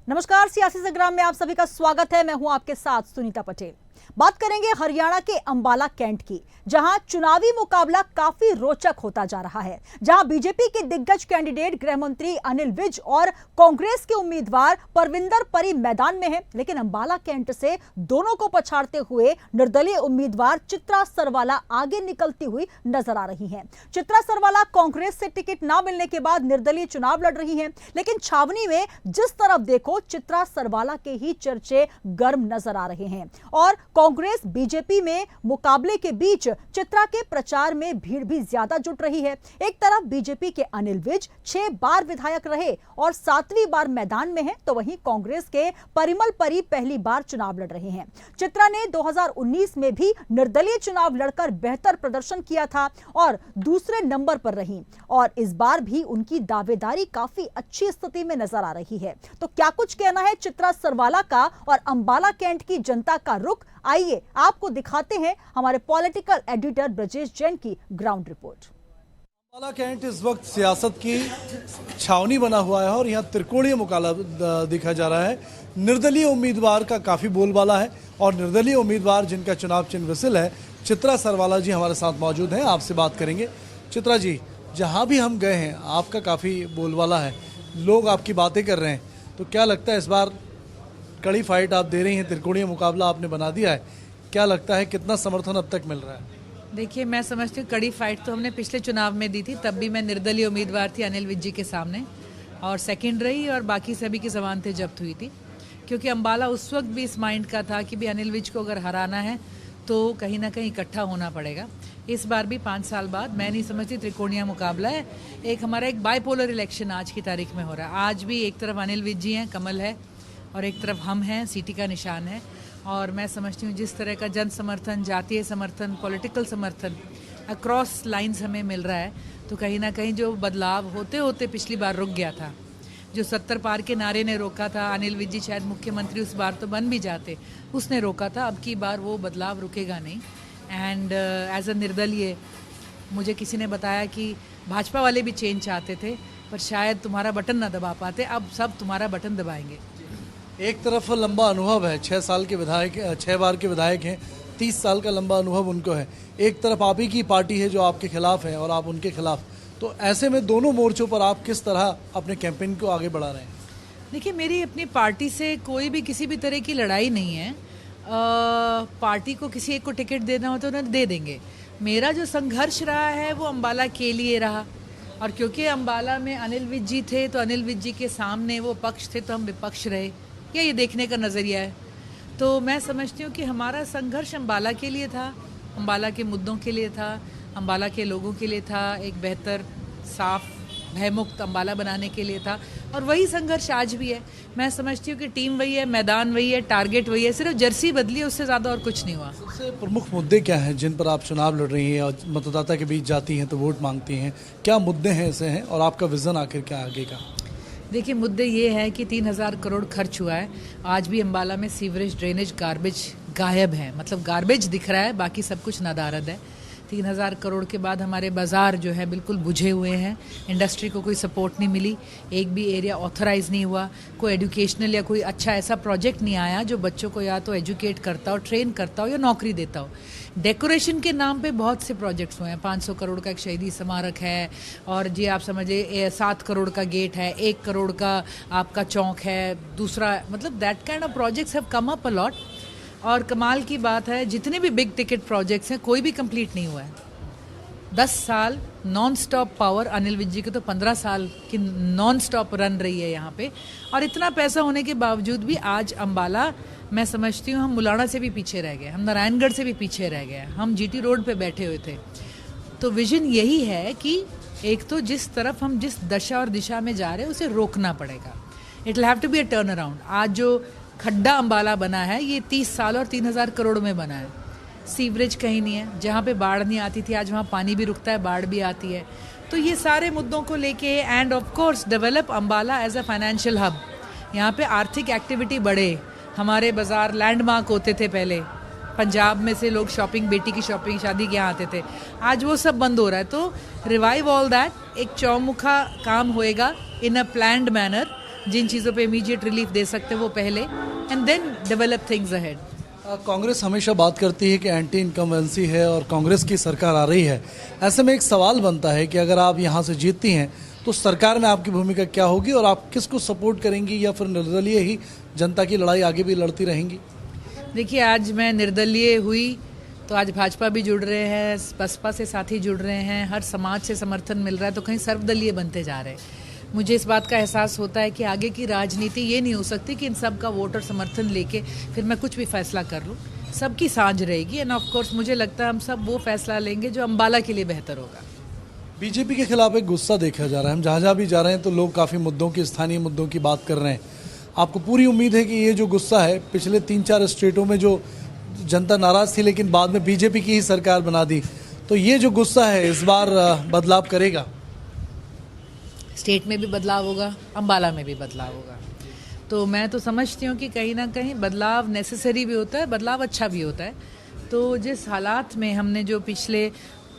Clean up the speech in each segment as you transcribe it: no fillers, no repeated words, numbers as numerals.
नमस्कार, सियासी संग्राम में आप सभी का स्वागत है। मैं हूं आपके साथ सुनीता पटेल। बात करेंगे हरियाणा के अंबाला कैंट की, जहां चुनावी मुकाबला काफी रोचक होता जा रहा है। जहां बीजेपी के दिग्गज कैंडिडेट गृह मंत्री अनिल विज और कांग्रेस के उम्मीदवार परविंदर परी मैदान में हैं, लेकिन अंबाला कैंट से दोनों को पछाड़ते हुए निर्दलीय उम्मीदवार चित्रा सरवाला आगे निकलती हुई नजर आ रही हैं। चित्रा सरवाला कांग्रेस से टिकट न मिलने के बाद निर्दलीय चुनाव लड़ रही हैं, लेकिन छावनी में जिस तरफ देखो चित्रा सरवाला के ही चर्चे गर्म नजर आ रहे हैं। और कांग्रेस बीजेपी में मुकाबले के बीच चित्रा के प्रचार में भीड़ भी ज्यादा जुट रही है। एक तरफ बीजेपी के अनिल विज 6 बार विधायक रहे और 7वीं बार मैदान में हैं, तो वहीं कांग्रेस के परिमल परी पहली बार चुनाव लड़ रहे हैं। चित्रा ने 2019 में भी निर्दलीय चुनाव लड़कर बेहतर प्रदर्शन किया था और दूसरे नंबर पर रही, और इस बार भी उनकी दावेदारी काफी अच्छी स्थिति में नजर आ रही है। तो क्या कुछ कहना है चित्रा सरवाला का और अंबाला कैंट की जनता का रुख, आइए आपको दिखाते हैं हमारे पॉलिटिकल एडिटर ब्रजेश जैन की ग्राउंड रिपोर्ट। अंबाला कैंट इस वक्त सियासत की छावनी बना हुआ है और यहाँ त्रिकोणीय मुकाबला देखा जा रहा है। निर्दलीय उम्मीदवार का काफी बोलबाला है और निर्दलीय उम्मीदवार जिनका चुनाव चिन्ह विसिल है, चित्रा सरवाला जी हमारे साथ मौजूद हैं। आपसे बात करेंगे। चित्रा जी, जहाँ भी हम गए हैं आपका काफी बोलबाला है, लोग आपकी बातें कर रहे हैं, तो क्या लगता है इस बार कड़ी फाइट आप दे रही हैं, त्रिकोणीय मुकाबला आपने बना दिया है, क्या लगता है कितना समर्थन अब तक मिल रहा है? देखिए, मैं समझती हूँ कड़ी फाइट तो हमने पिछले चुनाव में दी थी, तब भी मैं निर्दलीय उम्मीदवार थी अनिल विज जी के सामने और सेकंड रही और बाकी सभी की जमानतें जब्त हुई थी, क्योंकि अंबाला उस वक्त भी इस माइंड का था कि भी अनिल विज को अगर हराना है तो कहीं ना कहीं इकट्ठा होना पड़ेगा। इस बार भी 5 साल बाद मैं नहीं समझती त्रिकोणीय मुकाबला है। हमारा एक बाइपोलर इलेक्शन आज की तारीख में हो रहा है। आज भी एक तरफ अनिल विज जी हैं, कमल है, और एक तरफ हम हैं, सीटी का निशान है। और मैं समझती हूँ जिस तरह का जन समर्थन, जातीय समर्थन, पॉलिटिकल समर्थन अक्रॉस लाइंस हमें मिल रहा है, तो कहीं ना कहीं जो बदलाव होते होते पिछली बार रुक गया था, जो 70 पार के नारे ने रोका था, अनिल विज जी शायद मुख्यमंत्री उस बार तो बन भी जाते, उसने रोका था। अब की बार वो बदलाव रुकेगा नहीं। एंड एज अ निर्दलीय, मुझे किसी ने बताया कि भाजपा वाले भी चेंज चाहते थे, पर शायद तुम्हारा बटन ना दबा पाते, अब सब तुम्हारा बटन दबाएंगे। एक तरफ लंबा अनुभव है, 6 साल के विधायक, 6 बार के विधायक हैं, 30 साल का लंबा अनुभव उनको है। एक तरफ आप ही की पार्टी है जो आपके खिलाफ है और आप उनके खिलाफ, तो ऐसे में दोनों मोर्चों पर आप किस तरह अपने कैंपेन को आगे बढ़ा रहे हैं? देखिए, मेरी अपनी पार्टी से कोई भी किसी भी तरह की लड़ाई नहीं है। पार्टी को किसी एक को टिकट देना हो तो उन्हें दे देंगे। मेरा जो संघर्ष रहा है वो अंबाला के लिए रहा, और क्योंकि अंबाला में अनिल विज जी थे तो अनिल विज जी के सामने वो पक्ष थे तो हम विपक्ष रहे, या ये देखने का नज़रिया है। तो मैं समझती हूँ कि हमारा संघर्ष अंबाला के लिए था, अंबाला के मुद्दों के लिए था, अंबाला के लोगों के लिए था, एक बेहतर, साफ, भयमुक्त अंबाला बनाने के लिए था, और वही संघर्ष आज भी है। मैं समझती हूँ कि टीम वही है, मैदान वही है, टारगेट वही है, सिर्फ जर्सी बदली है, उससे ज़्यादा और कुछ नहीं हुआ। सबसे प्रमुख मुद्दे क्या हैं जिन पर आप चुनाव लड़ रही हैं और मतदाता के बीच जाती हैं तो वोट मांगती हैं? क्या मुद्दे हैं ऐसे हैं और आपका विजन आखिर क्या आगे का? देखिए, मुद्दे ये है कि 3000 करोड़ खर्च हुआ है। आज भी अंबाला में सीवरेज, ड्रेनेज, गार्बेज गायब है, मतलब गार्बेज दिख रहा है, बाकी सब कुछ नदारद है। 3000 करोड़ के बाद हमारे बाज़ार जो है बिल्कुल बुझे हुए हैं, इंडस्ट्री को कोई सपोर्ट नहीं मिली, एक भी एरिया ऑथराइज नहीं हुआ, कोई एजुकेशनल या कोई अच्छा ऐसा प्रोजेक्ट नहीं आया जो बच्चों को या तो एजुकेट करता हो, ट्रेन करता हो या नौकरी देता हो। डेकोरेशन के नाम पे बहुत से प्रोजेक्ट्स हुए हैं। 500 करोड़ का एक शहीदी स्मारक है, और जी आप समझिए 7 करोड़ का गेट है, 1 करोड़ का आपका चौक है, दूसरा, मतलब that kind of projects have come up a lot. और कमाल की बात है, जितने भी बिग टिकट प्रोजेक्ट्स हैं कोई भी कंप्लीट नहीं हुआ है। 10 साल non stop power, Anil Vij ji की तो 15 साल की नॉन स्टॉप रन रही है यहाँ पे, और इतना पैसा होने के बावजूद भी आज अंबाला, मैं समझती हूँ हम मुलाना से भी पीछे रह गए, हम नारायणगढ़ से भी पीछे रह गए, हम जीटी रोड पे बैठे हुए थे। तो विजन यही है कि एक तो जिस तरफ हम जिस दशा और दिशा में जा रहे हैं उसे रोकना पड़ेगा। It will have to be a turn around. आज जो खड्डा अंबाला बना है ये 30 साल और 3000 करोड़ में बना है। सीवरेज कहीं नहीं है, जहाँ पे बाढ़ नहीं आती थी आज वहाँ पानी भी रुकता है, बाढ़ भी आती है। तो ये सारे मुद्दों को लेके, and of course develop Ambala as a financial hub. यहाँ पे आर्थिक एक्टिविटी बढ़े, हमारे बाज़ार लैंडमार्क होते थे पहले, पंजाब में से लोग शॉपिंग, बेटी की शॉपिंग, शादी के यहाँ आते थे, आज वो सब बंद हो रहा है। तो रिवाइव ऑल दैट, एक चौमुखा काम होएगा इन अ प्लान्ड मैनर, जिन चीज़ों पे इमीडिएट रिलीफ दे सकते हैं वो पहले, and then develop things ahead. Congress हमेशा बात करती है कि एंटी इनकम्बेंसी है और कांग्रेस की सरकार आ रही है। ऐसे में एक सवाल बनता है कि अगर आप यहाँ से जीतती हैं तो सरकार में आपकी भूमिका क्या होगी और आप किसको सपोर्ट करेंगी, या फिर निर्दलीय ही जनता की लड़ाई आगे भी लड़ती रहेंगी? देखिए, आज मैं निर्दलीय हुई तो आज भाजपा भी जुड़ रहे हैं, बसपा से साथी जुड़ रहे हैं, हर समाज से समर्थन मिल रहा है, तो कहीं सर्वदलीय बनते जा रहे हैं। मुझे इस बात का एहसास होता है कि आगे की राजनीति ये नहीं हो सकती कि इन सब का वोट और समर्थन लेके फिर मैं कुछ भी फैसला कर लूँ। सबकी साझ रहेगी, एंड ऑफ कोर्स मुझे लगता है हम सब वो फैसला लेंगे जो अम्बाला के लिए बेहतर होगा। बीजेपी के खिलाफ एक गुस्सा देखा जा रहा है। हम जहाँ जहाँ भी जा रहे हैं तो लोग काफ़ी मुद्दों की, स्थानीय मुद्दों की बात कर रहे हैं। आपको पूरी उम्मीद है कि ये जो गुस्सा है, पिछले 3-4 स्टेटों में जो जनता नाराज थी लेकिन बाद में बीजेपी की ही सरकार बना दी, तो ये जो गुस्सा है इस बार बदलाव करेगा? स्टेट में भी बदलाव होगा, अम्बाला में भी बदलाव होगा। तो मैं तो समझती हूँ कि कहीं ना कहीं बदलाव नेसेसरी भी होता है, बदलाव अच्छा भी होता है। तो जिस हालात में हमने जो पिछले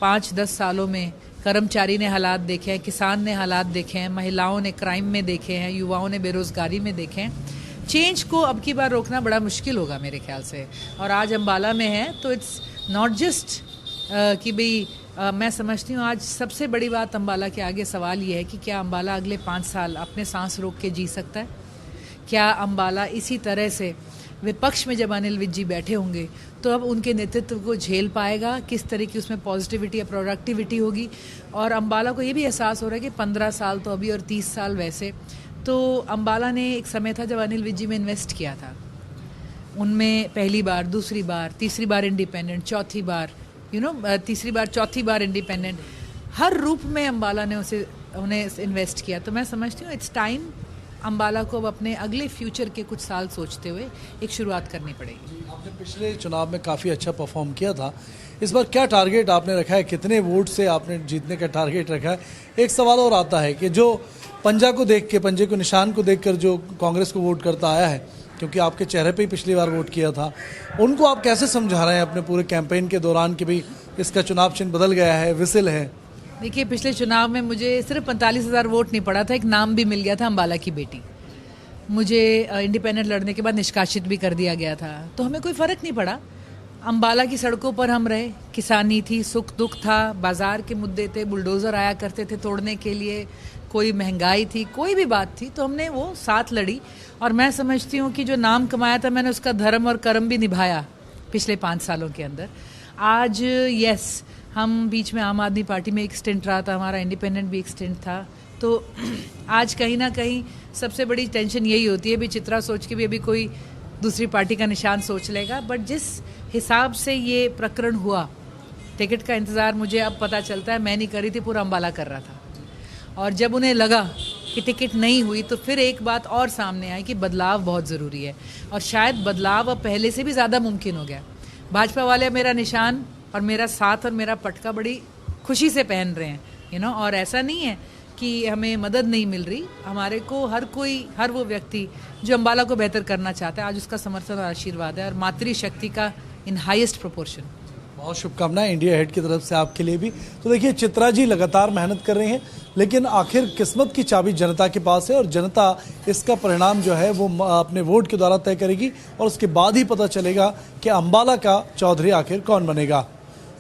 5-10 सालों में कर्मचारी ने हालात देखे हैं, किसान ने हालात देखे हैं, महिलाओं ने क्राइम में देखे हैं, युवाओं ने बेरोजगारी में देखे हैं, चेंज को अब की बार रोकना बड़ा मुश्किल होगा मेरे ख्याल से। और आज अम्बाला में है तो इट्स नॉट जस्ट कि भाई मैं समझती हूँ आज सबसे बड़ी बात अम्बाला के आगे सवाल ये है कि क्या अम्बाला अगले 5 साल अपने सांस रोक के जी सकता है? क्या अम्बाला इसी तरह से विपक्ष में जब अनिल विज जी बैठे होंगे तो अब उनके नेतृत्व को झेल पाएगा? किस तरह की उसमें पॉजिटिविटी या प्रोडक्टिविटी होगी? और अम्बाला को ये भी एहसास हो रहा है कि 15 साल तो अभी और 30 साल वैसे। तो अम्बाला ने एक समय था जब अनिल विज जी में इन्वेस्ट किया था, उनमें पहली बार, दूसरी बार, तीसरी बार इंडिपेंडेंट, चौथी बार तीसरी बार, चौथी बार इंडिपेंडेंट, हर रूप में अम्बाला ने उन्हें इन्वेस्ट किया। तो मैं समझती हूँ इट्स टाइम अम्बाला को अब अपने अगले फ्यूचर के कुछ साल सोचते हुए एक शुरुआत करनी पड़ेगी। आपने पिछले चुनाव में काफ़ी अच्छा परफॉर्म किया था, इस बार क्या टारगेट आपने रखा है? कितने वोट से आपने जीतने का टारगेट रखा है? एक सवाल और आता है कि जो पंजा को देख के, पंजे को, निशान को देखकर जो कांग्रेस को वोट करता आया है, क्योंकि आपके चेहरे पे ही पिछली बार वोट किया था, उनको आप कैसे समझा रहे हैं अपने पूरे कैंपेन के दौरान कि भाई इसका चुनाव चिन्ह बदल गया है, विसिल है? देखिए, पिछले चुनाव में मुझे सिर्फ 45,000 वोट नहीं पड़ा था, एक नाम भी मिल गया था, अम्बाला की बेटी। मुझे इंडिपेंडेंट लड़ने के बाद निष्कासित भी कर दिया गया था, तो हमें कोई फ़र्क नहीं पड़ा। अम्बाला की सड़कों पर हम रहे, किसानी थी, सुख दुख था, बाजार के मुद्दे थे, बुलडोज़र आया करते थे तोड़ने के लिए, कोई महंगाई थी, कोई भी बात थी, तो हमने वो साथ लड़ी। और मैं समझती हूँ कि जो नाम कमाया था मैंने उसका धर्म और कर्म भी निभाया पिछले 5 सालों के अंदर। आज यस, हम बीच में आम आदमी पार्टी में एक स्टिंट रहा था, हमारा इंडिपेंडेंट भी एक स्टिंट था। तो आज कहीं ना कहीं सबसे बड़ी टेंशन यही होती है, भी चित्रा सोच के भी अभी कोई दूसरी पार्टी का निशान सोच लेगा। बट जिस हिसाब से ये प्रकरण हुआ, टिकट का इंतज़ार मुझे अब पता चलता है मैं नहीं कर रही थी, पूरा अम्बाला कर रहा था। और जब उन्हें लगा कि टिकट नहीं हुई तो फिर एक बात और सामने आई कि बदलाव बहुत ज़रूरी है, और शायद बदलाव अब पहले से भी ज़्यादा मुमकिन हो गया। भाजपा वाले मेरा निशान और मेरा साथ और मेरा पटका बड़ी खुशी से पहन रहे हैं, और ऐसा नहीं है कि हमें मदद नहीं मिल रही। हमारे को हर वो व्यक्ति जो अम्बाला को बेहतर करना चाहता है, आज उसका समर्थन और आशीर्वाद है, और मातृशक्ति का इन हाईएस्ट प्रोपोर्शन। बहुत शुभकामनाएं इंडिया हेड की तरफ से आपके लिए भी। तो देखिए, चित्रा जी लगातार मेहनत कर रही हैं, लेकिन आखिर किस्मत की चाबी जनता के पास है, और जनता इसका परिणाम जो है वो अपने वोट के द्वारा तय करेगी, और उसके बाद ही पता चलेगा कि अम्बाला का चौधरी आखिर कौन बनेगा।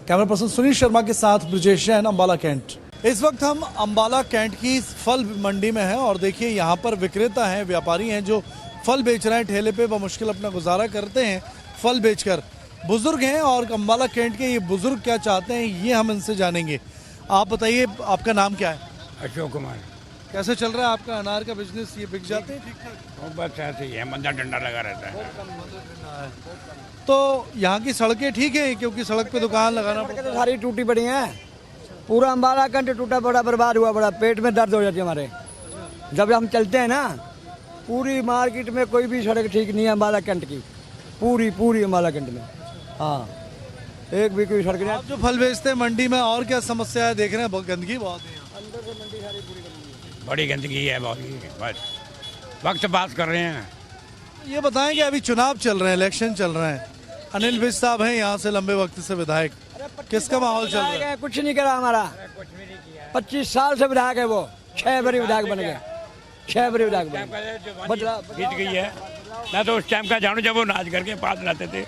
कैमरा पर्सन सुनील शर्मा के साथ ब्रजेश जैन, अम्बाला कैंट। इस वक्त हम अम्बाला कैंट की फल मंडी में हैं, और देखिए यहाँ पर विक्रेता हैं, व्यापारी हैं जो फल बेच रहे हैं, ठेले पे बमुश्किल अपना गुजारा करते हैं फल बेचकर। बुजुर्ग हैं, और अम्बाला कैंट के ये बुजुर्ग क्या चाहते हैं ये हम इनसे जानेंगे। आप बताइए, आपका नाम क्या है? अशोक कुमार। कैसे चल रहा है आपका अनार का बिजनेस? ये बिक जाते हैं ठीक ठाक? वो बस ऐसे ही है, मंदा डंडा लगा रहता है। तो यहाँ की सड़कें ठीक है? क्योंकि सड़क पे दुकान लगाना पड़ता है। सारी टूटी पड़ी हैं, पूरा अम्बाला कैंट टूटा पड़ा, बर्बाद हुआ पड़ा, पेट में दर्द हो जाती है हमारे जब हम चलते हैं ना। पूरी मार्केट में कोई भी सड़क ठीक नहीं है अम्बाला कैंट की, पूरी अम्बाला कैंट में। हाँ, एक भी कोई सड़क नहीं। आप जो फल बेचते हैं मंडी में, और क्या समस्या है? देख रहे हैं गंदगी बहुत है। अंदर से मंडी सारी पूरी गंदी है। बड़ी गंदगी है, बहुत बस वक्त बात कर रहे हैं। ये बताएं कि अभी चुनाव चल रहे हैं, इलेक्शन चल रहे हैं, अनिल विज साहब हैं यहाँ से लंबे वक्त से विधायक, किसका माहौल चल रहा है? कुछ नहीं करा हमारा, 25 साल से विधायक है वो, 6 बार विधायक बन गए। 6 बजे जाग टाइम पड़े का जो बदला बीत गई है। मैं तो उस टाइम का जानू जब वो नाच करके पास लाते थे।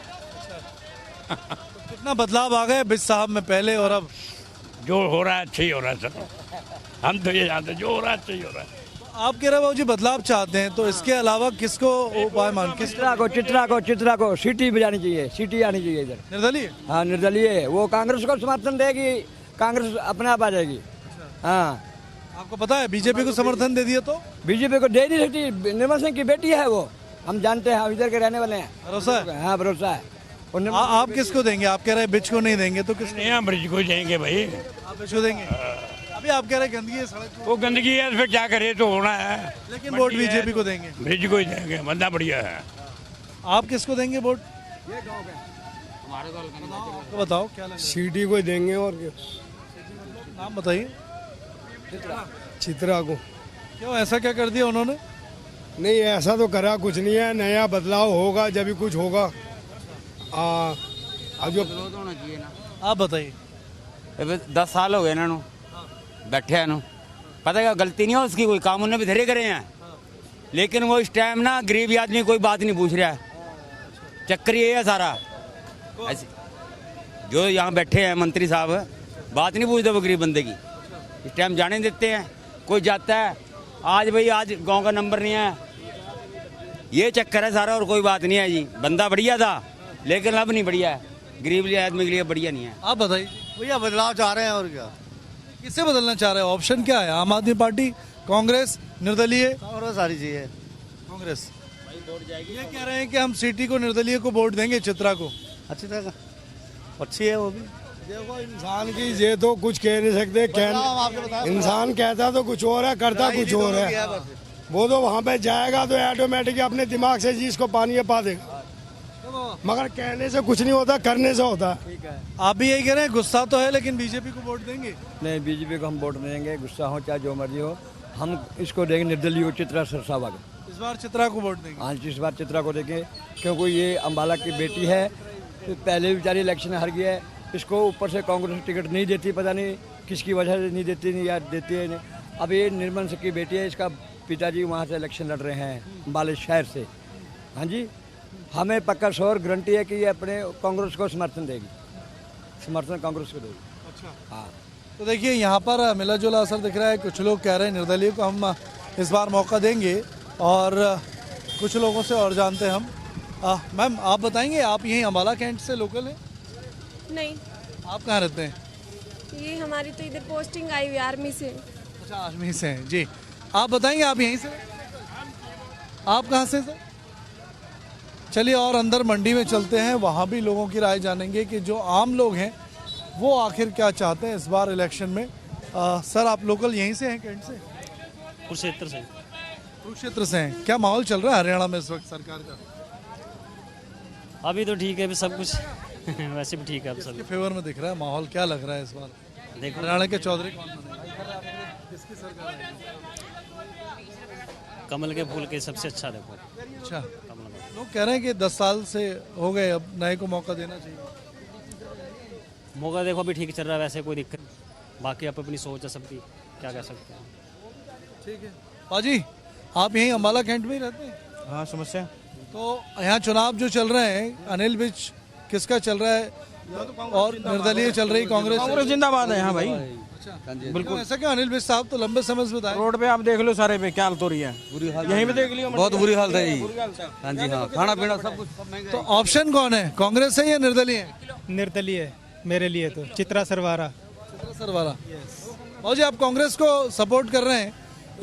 कितना बदलाव आ गए बिज साहब में पहले और अब? जो हो रहा है अच्छा ही हो रहा है सर। हम तो ये जानते हैं, जो हो रहा है अच्छा ही हो रहा है। आप कह रहे बाबू जी बदलाव चाहते हैं, तो इसके अलावा किसको उपाय मान किस चित्रा को सीटी बजानी चाहिए, सीटी आनी चाहिए इधर। निर्दलीय? हाँ निर्दलीय, वो कांग्रेस को समर्थन देगी, कांग्रेस अपने आप आ जाएगी। हाँ आपको पता है बीजेपी को समर्थन दे दिया तो बीजेपी को दे नहीं सकती, निर्मल सिंह की बेटी है वो, हम जानते हैं, हम इधर के रहने वाले हैं। भरोसा है? हाँ भरोसा है। और निर्मल- आप किसको देंगे? आप कह रहे हैं बिच को नहीं देंगे, तो किसको? नहीं हम ब्रिज को जाएंगे भाई। आप बिच को देंगे? अभी आप कह रहे हैं गंदगी है सड़क वो गंदगी है, उस पर क्या करे, तो होना है। पर, लेकिन वोट बीजेपी को देंगे। ब्रिज को ही देंगे, बंदा बढ़िया है। आप किसको देंगे वोट? आपको बताओ क्या लग सीटी को देंगे और क्या, रहा है? नाम बताइए। चित्रा को। क्यों, ऐसा क्या कर दिया उन्होंने? नहीं ऐसा तो करा कुछ नहीं है, नया बदलाव होगा जब भी कुछ होगा। अब जो आप बताइए। 10 साल हो गए इन्हों बैठे हैं, पता है गलती नहीं है उसकी, कोई काम उन्होंने भी धरे करे हैं, लेकिन वो इस टाइम ना गरीब आदमी कोई बात नहीं पूछ रहा है। चक्कर ये है सारा, ऐसे जो यहाँ बैठे हैं मंत्री साहब बात नहीं पूछते वो गरीब बंदे की, इस टाइम जाने देते हैं। कोई जाता है आज भाई आज गांव का नंबर नहीं है, ये चक्कर है सारा, और कोई बात नहीं है जी। बंदा बढ़िया था लेकिन अब नहीं बढ़िया है, गरीब आदमी के लिए बढ़िया नहीं है। आप बताइए। भैया बदलाव चाह रहे हैं और क्या। किससे बदलना चाह रहे हैं? ऑप्शन क्या है? आम आदमी पार्टी, कांग्रेस, निर्दलीय? और सारी चीजें कांग्रेस। ये कह रहे हैं कि हम सीटी को, निर्दलीय को वोट देंगे, चित्रा को। अच्छी तरह अच्छी है वो भी। देखो इंसान की ये तो कुछ कह नहीं सकते, बदलाव आपने बताया। इंसान कहता तो कुछ और है, करता कुछ और है। वो तो वहाँ पे जाएगा तो ऑटोमेटिक अपने दिमाग से जिसको पानी है पा देगा, मगर कहने से कुछ नहीं होता, करने से होता है। आप भी यही कह रहे हैं, गुस्सा तो है लेकिन बीजेपी को वोट देंगे? नहीं बीजेपी को हम वोट नहीं देंगे, गुस्सा हो चाहे जो मर्जी हो, हम इसको देंगे निर्दलीय चित्रा सरसावा को। इस बार चित्रा को वोट देंगे? आज इस बार चित्रा को देंगे क्योंकि ये अम्बाला की बेटी है, तो पहले भी बेचारी इलेक्शन हार गया है, इसको ऊपर से कांग्रेस टिकट नहीं देती, पता नहीं किसकी वजह से नहीं देती, नहीं यार देती है नहीं। अब ये निर्मल सिंह की बेटी है, इसका पिताजी वहाँ से इलेक्शन लड़ रहे हैं अम्बाला शहर से। हाँ जी, हमें पक्का श्योर गारंटी है कि ये अपने कांग्रेस को समर्थन देगी, समर्थन कांग्रेस को देगी। अच्छा। हाँ, तो देखिए यहाँ पर मिला जुला असर दिख रहा है। कुछ लोग कह रहे हैं निर्दलीय को हम इस बार मौका देंगे, और कुछ लोगों से और जानते हैं हम। मैम आप बताएंगे, आप यहीं अम्बाला कैंट से लोकल हैं? नहीं, आप कहाँ रहते हैं? ये हमारी तो इधर पोस्टिंग आई हुई आर्मी से। अच्छा, आर्मी से हैं जी। आप बताएंगे, आप यहीं से? आप कहाँ से सर? चलिए और अंदर मंडी में चलते हैं, वहाँ भी लोगों की राय जानेंगे कि जो आम लोग हैं वो आखिर क्या चाहते हैं इस बार इलेक्शन में। सर आप लोकल यहीं से हैं, कैंट से? कुरुक्षेत्र से। कुरुक्षेत्र से हैं। क्या माहौल चल रहा है हरियाणा में इस वक्त सरकार का? अभी तो ठीक है, अभी सब कुछ वैसे भी ठीक है। अब किसके सब फेवर में दिख रहा है माहौल? क्या लग रहा है इस बार देखो, हरियाणा के चौधरी कौन बनेंगे? किसकी सरकार आएगी? कमल के फूल के सबसे अच्छा देखो, अच्छा, कमल का। लोग कह रहे हैं कि 10 साल से हो गए, अब नए को मौका देना चाहिए। मौका देखो अभी ठीक चल रहा है, वैसे कोई दिक्कत नहीं। बाकी आप अपनी सोच है सबकी, क्या कह सकते हैं। ठीक है पाजी, आप यहीं अम्बाला कैंट में ही रहते हैं? हाँ समस्या। तो यहाँ चुनाव जो चल रहे हैं, अनिल विज किसका चल रहा है और निर्दलीय चल रही कांग्रेस? कांग्रेस जिंदाबाद है यहाँ भाई। बिल्कुल। ऐसा क्या? अनिल विज साहब तो लंबे समय से बताए। रोड पे आप देख लो सारे पे क्या हालत हो रही है, यहीं पे देख लियो। बहुत बुरी हालत है जी। हाँ जी हाँ, खाना पीना सब कुछ सब महंगा। तो ऑप्शन कौन है, कांग्रेस है या निर्दलीय है? निर्दलीय मेरे लिए तो चित्रा सरवारा। चित्रा सरवारा। और जी आप कांग्रेस को सपोर्ट कर रहे हैं,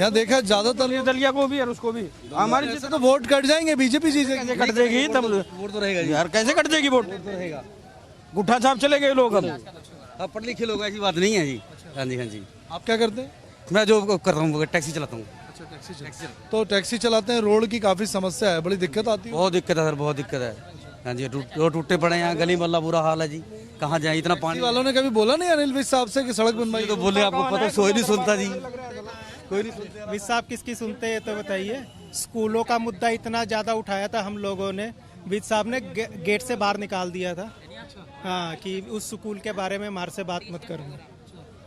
यहाँ देखा ज्यादातर निर्दलीय को भी और उसको भी। हमारी ऐसे तो वोट कट जाएंगे, बीजेपी जीतेगी। कट जाएगी तब वोट तो रहेगा यार, कैसे कट जाएगी वोट? गुट्ठा छाप चले गए लोग। अब पढ़ लिखे लोग, ऐसी बात नहीं है जी। हाँ जी हाँ जी। आप क्या करते हैं? मैं जो करता हूँ टैक्सी चलाता हूँ। अच्छा, टैक्सी। तो टैक्सी चलाते हैं, रोड की काफी समस्या है, बड़ी दिक्कत आती है। बहुत दिक्कत है सर, बहुत दिक्कत है। हाँ जी, रोड टूटे पड़े हैं, गली मोहल्ला बुरा हाल है जी। कहाँ जाए, इतना पानी वालों ने कभी बोला नहीं अनिल विज साहब से कि सड़क बनवाई? तो बोले, आपको पता, सोई नहीं सुनता जी, कोई नहीं सुनता। विज साहब किसकी सुनते हैं तो बताइए। स्कूलों का मुद्दा इतना ज्यादा उठाया था हम लोगों ने, विज साहब ने गेट से बाहर निकाल दिया था। हाँ, कि उस स्कूल के बारे में हमारे से बात मत करो।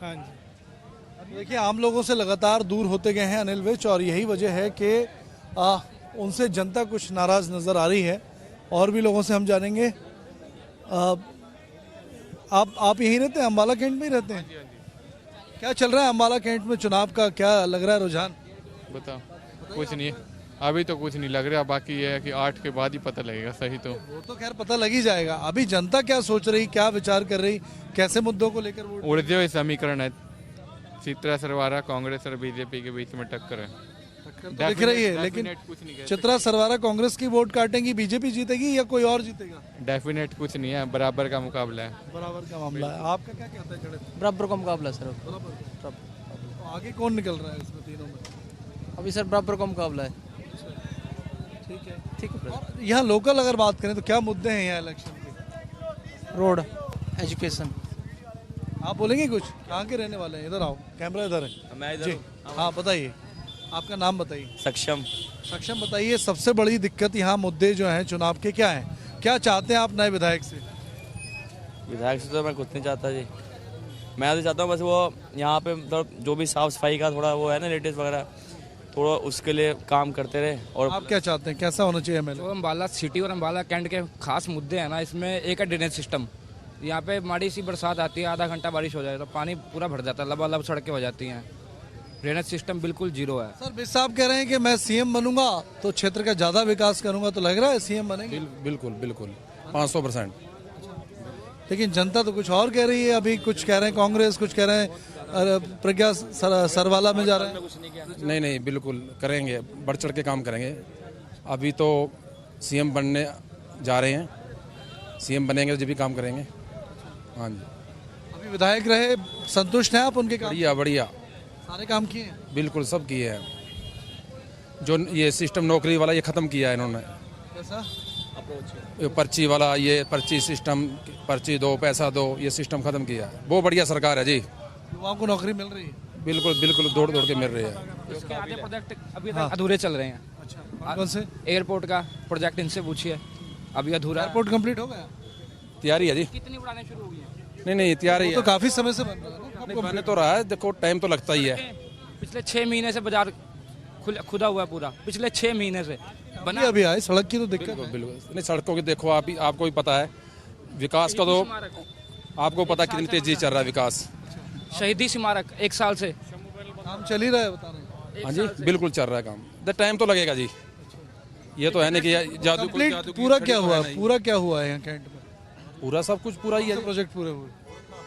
हाँ जी। देखिए, आम लोगों से लगातार दूर होते गए हैं अनिल विज, और यही वजह है कि उनसे जनता कुछ नाराज नजर आ रही है। और भी लोगों से हम जानेंगे। आप यहीं रहते हैं, अम्बाला कैंट में ही रहते हैं? क्या चल रहा है अम्बाला कैंट में चुनाव का, क्या लग रहा है रुझान? बताओ। कुछ नहीं है अभी तो, कुछ नहीं लग रहा। बाकी ये है कि 8 के बाद ही पता लगेगा सही। तो वो तो खैर पता लग ही जाएगा। अभी जनता क्या सोच रही, क्या विचार कर रही, कैसे मुद्दों को लेकर वोट? उड़ते हुए समीकरण है, चित्रा सरवारा कांग्रेस और बीजेपी के बीच में टक्कर है। तो दिख रही है, लेकिन कुछ नहीं कह चित्रा सरवारा कांग्रेस की वोट काटेंगी, बीजेपी जीतेगी या कोई और जीतेगा? डेफिनेट कुछ नहीं है, बराबर का मुकाबला है। बराबर का मामला है। आपका क्या कहता है गणित? बराबर का मुकाबला सर। तो आगे कौन निकल रहा है इसमें तीनों में? अभी सर बराबर का मुकाबला है। ठीक है। ठीक है। और यहाँ लोकल अगर बात करें तो क्या मुद्दे हैं यहाँ इलेक्शन के? Road, education. आप बोलेंगे कुछ? कहाँ के रहने वाले हैं? इधर आओ, कैमरा इधर है। मैं जी हाँ, बताइए, आपका नाम बताइए। सक्षम। सक्षम, बताइए सबसे बड़ी दिक्कत यहाँ मुद्दे जो हैं चुनाव के क्या हैं? क्या चाहते हैं आप नए विधायक से? विधायक से तो मैं कुछ नहीं चाहता जी। मैं तो चाहता हूँ बस वो यहाँ पे मतलब जो भी साफ सफाई का थोड़ा वो है ना, लेटेस्ट वगैरह, थोड़ा उसके लिए काम करते रहे। और आप क्या चाहते हैं, कैसा होना चाहिए एमएलए? जो अम्बाला सिटी और अम्बाला कैंट के खास मुद्दे हैं ना, इसमें एक है ड्रेनेज सिस्टम। यहाँ पे माड़ी सी बरसात आती है, आधा घंटा बारिश हो जाए तो पानी पूरा भर जाता है, लबालब सड़कें हो जाती हैं। ड्रेनेज सिस्टम बिल्कुल जीरो है। सर, विज साहब कह रहे हैं कि मैं सीएम बनूंगा तो क्षेत्र का ज्यादा विकास करूंगा, तो लग रहा है सीएम बनेंगे? बिल्कुल बिल्कुल 500%। लेकिन जनता तो कुछ और कह रही है। अभी कुछ कह रहे हैं कांग्रेस, कुछ कह रहे हैं प्रज्ञा सरवाला में जा रहे हैं। नहीं बिल्कुल करेंगे, बढ़ चढ़ के काम करेंगे। अभी तो सीएम बनने जा रहे हैं, सीएम बनेंगे तो जब भी काम करेंगे। हाँ जी। अभी विधायक रहे, संतुष्ट हैं आप उनके काम? बढ़िया बढ़िया, सारे काम किए हैं? बिल्कुल सब किए हैं। जो ये सिस्टम नौकरी वाला ये ख़त्म किया है इन्होंने। कैसा? ये पर्ची वाला, ये पर्ची सिस्टम, पर्ची दो पैसा दो, ये सिस्टम ख़त्म किया है। बहुत बढ़िया सरकार है जी। युवाओं को नौकरी मिल रही है? बिल्कुल बिल्कुल, दौड़ दौड़ के मिल रही है। इसके आधे प्रोजेक्ट अभी तक अधूरे चल रहे हैं। अच्छा, कौन से? एयरपोर्ट का प्रोजेक्ट इनसे पूछिए, अभी अधूरा। एयरपोर्ट कंप्लीट हो गया? तैयारी है जी। कितनी उड़ानें शुरू हो गई हैं? नहीं तैयारी तो है। काफी समय से बन रहा है ना? नहीं, बने तो रहा है, देखो टाइम तो लगता ही है। पिछले 6 महीने से बाजार खुदा हुआ है पूरा, पिछले 6 महीने से बना। अभी आए, सड़क की तो दिक्कत है। बिल्कुल नहीं, सड़कों की देखो आपको भी पता है, विकास का तो आपको पता कितनी तेजी चल रहा है विकास। शहीदी स्मारक 1 साल से काम चल ही रहा है, बता रहे हैं। हाँ जी, बिल्कुल चल रहा है काम। टाइम तो लगेगा जी, ये तो है नहीं कि जादू पूरा क्या हुआ? पूरा क्या हुआ है यहाँ कैंट में? पूरा सब कुछ पूरा ही है। प्रोजेक्ट पूरे हुए?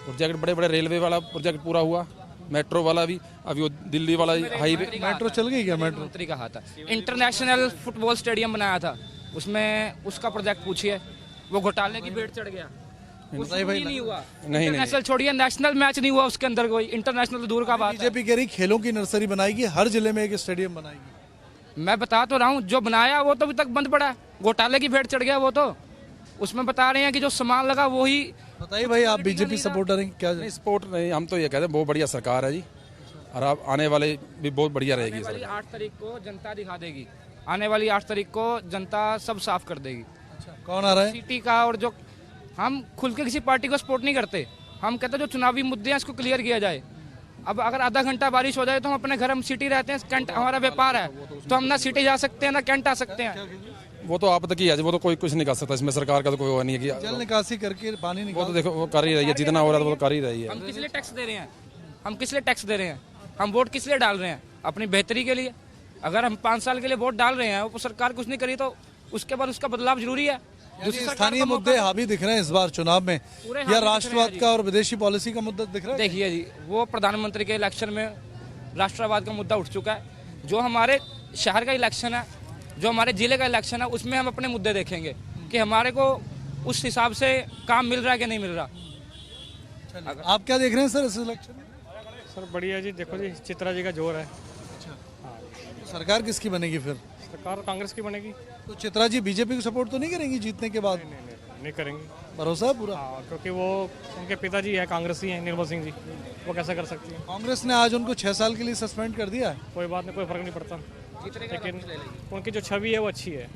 प्रोजेक्ट बड़े बड़े, रेलवे वाला प्रोजेक्ट पूरा हुआ, मेट्रो वाला भी, अभी वो दिल्ली वाला हाईवे। मेट्रो चल गई क्या? मेट्रो मंत्री का हाथ है। इंटरनेशनल फुटबॉल स्टेडियम बनाया था, उसमें उसका प्रोजेक्ट पूछिए, वो घोटाले की भेंट चढ़ गया। उसमें ही नहीं हुआ। इंटरनेशनल छोड़िए, नेशनल मैच नहीं हुआ उसके अंदर, कोई इंटरनेशनल दूर का बात है। बीजेपी कह रही खेलों की नर्सरी बनाएगी, हर जिले में एक स्टेडियम बनाएगी। मैं बता तो रहा हूँ, जो बनाया वो तो अभी तक बंद पड़ा है, घोटाले की भेंट चढ़ गया वो तो। उसमें बता रहे हैं कि जो सामान लगा वो ही। बताइए भाई, आप बीजेपी सपोर्टर हैं क्या? नहीं सपोर्ट नहीं, हम तो ये कहते हैं बहुत बढ़िया सरकार है जी, और आप आने वाले भी बहुत बढ़िया रहेगी। 8 तारीख को जनता दिखा देगी, आने वाली 8 तारीख को जनता सब साफ कर देगी। कौन आ रहा है? सिटी का, और जो हम खुल के किसी पार्टी को सपोर्ट नहीं करते, हम कहते हैं जो चुनावी मुद्दे हैं इसको क्लियर किया जाए। अब अगर आधा घंटा बारिश हो जाए तो हम अपने घर, हम सिटी रहते हैं, कैंट हमारा व्यापार है, तो हम ना सिटी जा सकते हैं ना कैंट आ सकते हैं। वो तो आप तक ही है, वो तो कोई कुछ नहीं कर सकता इसमें, सरकार का तो कोई वो नहीं है कि जल निकासी करके पानी वो निकाल। तो देखो वो कर ही रही है, जितना हो रहा है वो तो कर ही रही है। हम किस लिए टैक्स दे रहे हैं? हम किस लिए टैक्स दे रहे हैं? हम वोट किस लिए डाल रहे हैं? अपनी बेहतरी के लिए। अगर हम 5 साल के लिए वोट डाल रहे हैं, वो सरकार कुछ नहीं करी तो उसके बाद उसका बदलाव जरूरी है। स्थानीय मुद्दे हावी दिख रहे हैं इस बार चुनाव में, या राष्ट्रवाद का और विदेशी पॉलिसी का मुद्दा दिख रहा है? देखिए जी, वो प्रधानमंत्री के इलेक्शन में राष्ट्रवाद का मुद्दा उठ चुका है। जो हमारे शहर का इलेक्शन है, जो हमारे जिले का इलेक्शन है, उसमें हम अपने मुद्दे देखेंगे कि हमारे को उस हिसाब से काम मिल रहा है कि नहीं मिल रहा। आप क्या देख रहे हैं सर इस इलेक्शन में? सर बढ़िया जी, देखो जी चित्रा जी का जोर है। सरकार किसकी बनेगी फिर? सरकार कांग्रेस की बनेगी। तो चित्रा जी बीजेपी को सपोर्ट तो नहीं करेंगी जीतने के बाद? नहीं करेंगे। भरोसा है पूरा? क्योंकि वो उनके पिताजी है कांग्रेसी हैं, निर्मल सिंह जी, वो कैसे कर सकती हैं? कांग्रेस ने आज उनको 6 साल के लिए सस्पेंड कर दिया है। कोई बात नहीं, कोई फर्क नहीं पड़ता, लेकिन उनकी जो छवि है वो अच्छी है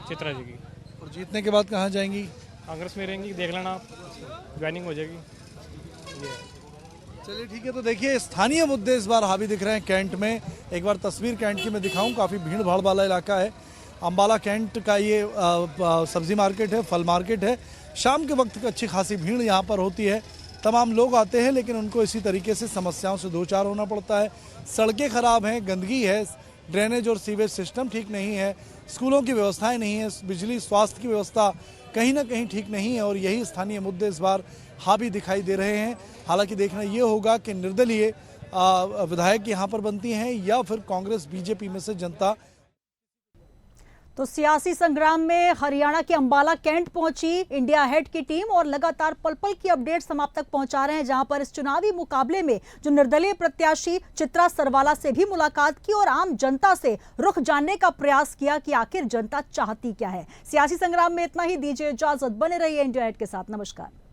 चित्रा जी की। और जीतने के बाद कहाँ जाएंगी? कांग्रेस में रहेंगी, देख लेना आप, ज्वाइनिंग हो जाएगी। ये चलिए ठीक है, तो देखिए स्थानीय मुद्दे इस बार हावी दिख रहे हैं कैंट में। एक बार तस्वीर कैंट की मैं दिखाऊं, काफ़ी भीड़ भाड़ वाला इलाका है। अम्बाला कैंट का ये सब्जी मार्केट है, फल मार्केट है। शाम के वक्त अच्छी खासी भीड़ यहाँ पर होती है। तमाम लोग आते हैं, लेकिन उनको इसी तरीके से समस्याओं से दो चार होना पड़ता है। सड़कें खराब हैं, गंदगी है, ड्रेनेज और सीवेज सिस्टम ठीक नहीं है, स्कूलों की व्यवस्थाएं नहीं है, बिजली स्वास्थ्य की व्यवस्था कहीं ना कहीं ठीक नहीं है। और यही स्थानीय मुद्दे इस बार हावी दिखाई दे रहे हैं। हालांकि देखना ये होगा कि निर्दलीय विधायक यहाँ पर बनती हैं या फिर कांग्रेस बीजेपी में से जनता। तो सियासी संग्राम में हरियाणा के अंबाला कैंट पहुंची इंडिया हेड की टीम और लगातार पल पल की अपडेट्स हम आप तक पहुंचा रहे हैं, जहां पर इस चुनावी मुकाबले में जो निर्दलीय प्रत्याशी चित्रा सरवाला से भी मुलाकात की और आम जनता से रुख जानने का प्रयास किया कि आखिर जनता चाहती क्या है। सियासी संग्राम में इतना ही। दीजिए इजाजत, बने रहिए इंडिया हेड के साथ। नमस्कार।